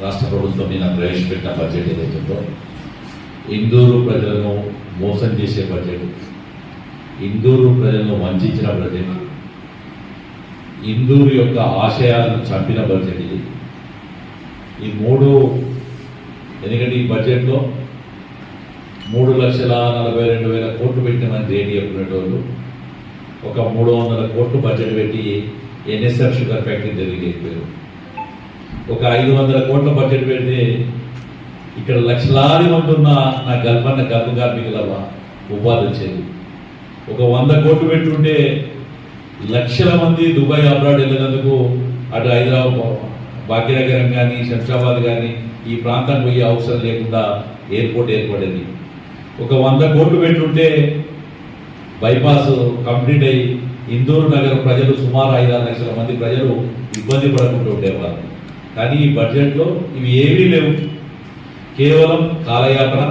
రాష్ట్ర ప్రభుత్వం మీద ప్రవేశపెట్టిన బడ్జెట్ ఏదైతుందో ఇందూరు ప్రజలను మోసం చేసే బడ్జెట్, ఇందూరు ప్రజలను వంచిన బడ్జెట్, ఇందూరు యొక్క ఆశయాలను చంపిన బడ్జెట్ ఇది. ఈ మూడు, ఎందుకంటే ఈ బడ్జెట్లో 3,42,000 కోట్లు పెట్టిన రేటు చెప్పినటువంటి ఒక 300 కోట్లు బడ్జెట్ పెట్టి ఎన్ఎస్ఆర్ షుగర్ ఫ్యాక్టరీ జరిగిపోయారు. ఒక 500 కోట్ల బడ్జెట్ పెడితే ఇక్కడ లక్షలాది మంది ఉన్న నా గల్పన్న గల్ప కార్మికుల ఉపాధి వచ్చేది. ఒక 100 కోట్లు పెట్టుంటే లక్షల మంది దుబాయ్ అబ్రాడ్ వెళ్ళినందుకు అటు హైదరాబాద్ భాగ్యనగరం కానీ శంషాబాద్ కానీ ఈ ప్రాంతానికి పోయే అవసరం లేకుండా ఎయిర్పోర్ట్ ఏర్పడేది. ఒక 100 కోట్లు పెట్టుంటే బైపాస్ కంప్లీట్ అయ్యి ఇందూరు నగర ప్రజలు సుమారు 5-6 లక్షల మంది ప్రజలు ఇబ్బంది పడకుండా ఉండేవారు. కానీ ఈ బడ్జెట్లో ఇవి ఏమీ లేవు, కేవలం కాలయాపన.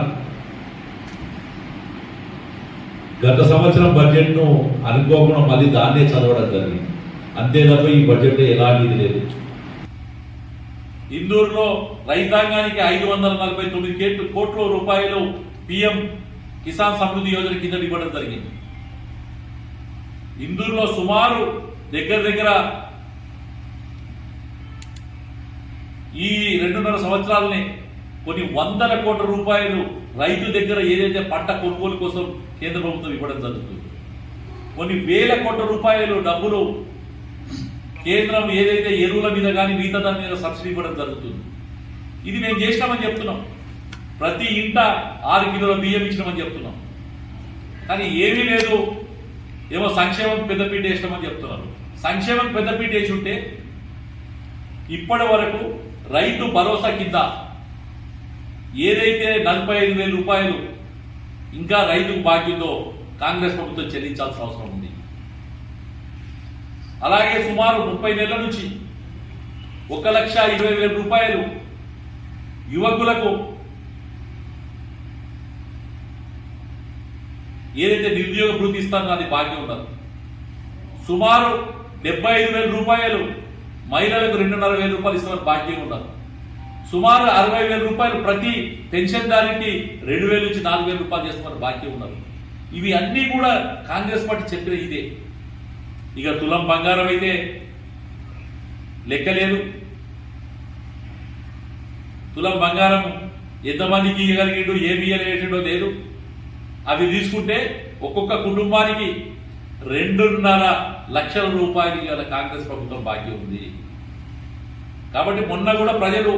గత సంవత్సరం బడ్జెట్ను అనుకోకుండా మళ్ళీ దాన్నే చదవడం జరిగింది, అంతే తప్ప ఈ బడ్జెట్లో ఎలాంటిది లేదు. ఇందూరులో రైతాంగానికి 549 కోట్ల రూపాయలు పిఎం కిసాన్ సమృద్ధి యోజన కింద ఇవ్వడం జరిగింది. ఇందూరులో సుమారు దగ్గర ఈ 2.5 సంవత్సరాలనే కొన్ని 100 కోట్ల రూపాయలు రైతు దగ్గర ఏదైతే పంట కొనుగోలు కోసం కేంద్ర ప్రభుత్వం ఇవ్వడం జరుగుతుంది. కొన్ని 1000 కోట్ల రూపాయలు డబ్బులు కేంద్రం ఏదైతే ఎరువుల మీద కానీ మిగతా దాని మీద సబ్సిడీ ఇవ్వడం జరుగుతుంది. ఇది మేము చేసినామని చెప్తున్నాం. ప్రతి ఇంట 6 కిలోల బియ్యం ఇచ్చినామని చెప్తున్నాం. కానీ ఏమీ లేదు, ఏమో సంక్షేమం పెద్దపీట వేసినామని చెప్తున్నారు. సంక్షేమం పెద్దపీట వేసి ఉంటే ఇప్పటి వరకు రైతు భరోసా కింద ఏదైతే 45,000 రూపాయలు ఇంకా రైతుకు బాకీ ఉందో కాంగ్రెస్ ప్రభుత్వం చెల్లించాల్సిన అవసరం ఉంది. అలాగే సుమారు 30 నెలల నుంచి 1,20,000 రూపాయలు యువకులకు ఏదైతే నిరుద్యోగ భృతి ఇస్తానో అది బాకీ ఉండదు. సుమారు 75,000 రూపాయలు మహిళలకు 2,500 రూపాయలు ఇస్తామని బాకీ ఉండదు. సుమారు 60,000 రూపాయలు ప్రతి పెన్షన్దారికి 2,000 నుంచి 4,000 రూపాయలు చేస్తామని బాకీ ఉన్నారు. ఇవి అన్నీ కూడా కాంగ్రెస్ పార్టీ చెప్పిన ఇదే. ఇక తులం బంగారం అయితే లెక్కలేదు. తులం బంగారం ఎంతమందికి ఇవ్వగలిగిండు, ఏమి ఇవ్వలేటో లేదు. అవి తీసుకుంటే ఒక్కొక్క కుటుంబానికి 2.5 లక్షల రూపాయలు ఇవాళ కాంగ్రెస్ ప్రభుత్వం బాకీ ఉంది. కాబట్టి మొన్న కూడా ప్రజలు